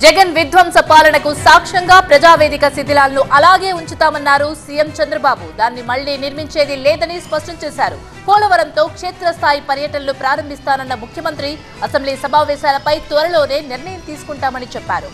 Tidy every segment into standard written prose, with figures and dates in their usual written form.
జగన్ విధ్వంస పాలనకు సాక్ష్యంగా ప్రజావేదిక శిథిలాలను అలాగే ఉంచుతామన్నారు సీఎం చంద్రబాబు. దాన్ని మళ్లీ నిర్మించేది లేదని స్పష్టం చేశారు. పోలవరంతో క్షేత్రస్థాయి పర్యటనలు ప్రారంభిస్తానన్న ముఖ్యమంత్రి అసెంబ్లీ సమావేశాలపై త్వరలోనే నిర్ణయం తీసుకుంటామని చెప్పారు.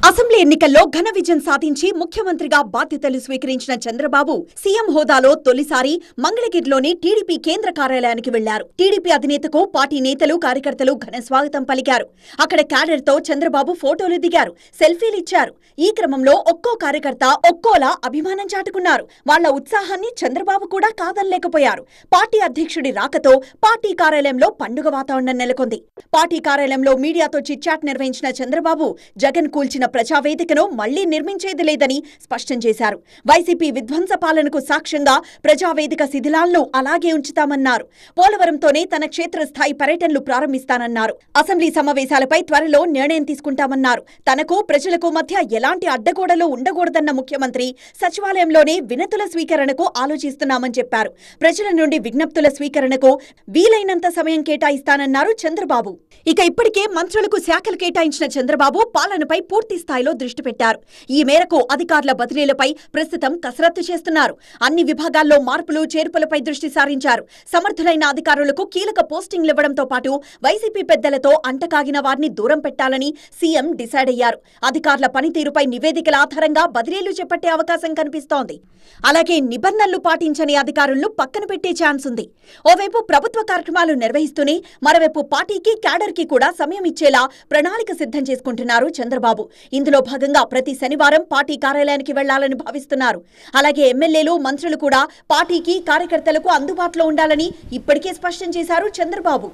అసెంబ్లీ ఎన్నికల్లో ఘన విజయం సాధించి ముఖ్యమంత్రిగా బాధ్యతలు స్వీకరించిన చంద్రబాబు సీఎం హోదాలో తొలిసారి మంగళగిరిలోని టీడీపీ కేంద్ర కార్యాలయానికి వెళ్లారు. టీడీపీ అధినేతకు పార్టీ నేతలు కార్యకర్తలు ఘన స్వాగతం పలికారు. అక్కడ క్యాడర్తో చంద్రబాబు ఫోటోలు దిగారు, సెల్ఫీలిచ్చారు. ఈ క్రమంలో ఒక్కో కార్యకర్త ఒక్కోలా అభిమానం చాటుకున్నారు. వాళ్ల ఉత్సాహాన్ని చంద్రబాబు కూడా కాదనలేకపోయారు. పార్టీ అధ్యక్షుడి రాకతో పార్టీ కార్యాలయంలో పండుగ వాతావరణం నెలకొంది. పార్టీ కార్యాలయంలో మీడియాతో చిట్చాట్ నిర్వహించిన చంద్రబాబు జగన్ కూల్చిన ప్రజావేదికను మళ్లీ నిర్మించేది లేదని స్పష్టం చేశారు. వైసీపీ విధ్వంస పాలనకు సాక్ష్యంగా ప్రజావేదిక శిథిలాలను అలాగే ఉంచుతామన్నారు. పోలవరంతోనే తన క్షేత్రస్థాయి పర్యటనలు ప్రారంభిస్తానన్నారు. అసెంబ్లీ సమావేశాలపై త్వరలో నిర్ణయం తీసుకుంటామన్నారు. తనకు ప్రజలకు మధ్య ఎలాంటి అడ్డగోడలు ఉండకూడదన్న ముఖ్యమంత్రి సచివాలయంలోనే వినతుల స్వీకరణకు ఆలోచిస్తున్నామని చెప్పారు. ప్రజల నుండి విజ్ఞప్తుల స్వీకరణకు వీలైనంత సమయం కేటాయిస్తానన్నారు చంద్రబాబు. ఇక ఇప్పటికే మంత్రులకు శాఖలు కేటాయించిన చంద్రబాబు పాలనపై పూర్తి స్థాయిలో దృష్టి పెట్టారు. ఈ మేరకు అధికారుల బదిలీలపై ప్రస్తుతం కసరత్తు చేస్తున్నారు. అన్ని విభాగాల్లో మార్పులు చేర్పులపై దృష్టి సారించారు. సమర్థులైన అధికారులకు కీలక పోస్టింగ్లు ఇవ్వడంతో పాటు వైసీపీ పెద్దలతో అంటకాగిన వారిని దూరం పెట్టాలని సీఎం డిసైడ్ అయ్యారు. అధికారుల పనితీరుపై నివేదికల ఆధారంగా బదిలీలు చేపట్టే అవకాశం కనిపిస్తోంది. అలాగే నిబంధనలు పాటించని అధికారులను పక్కన పెట్టే ఛాన్స్ ఉంది. ఓవైపు ప్రభుత్వ కార్యక్రమాలు నిర్వహిస్తూనే మరోవైపు పార్టీకి క్యాడర్కి కూడా సమయం ఇచ్చేలా ప్రణాళిక సిద్ధం చేసుకుంటున్నారు చంద్రబాబు. ఇందులో భాగంగా ప్రతి శనివారం పార్టీ కార్యాలయానికి వెళ్లాలని భావిస్తున్నారు. అలాగే ఎమ్మెల్యేలు, మంత్రులు కూడా పార్టీకి కార్యకర్తలకు అందుబాటులో ఉండాలని ఇప్పటికే స్పష్టం చేశారు చంద్రబాబు.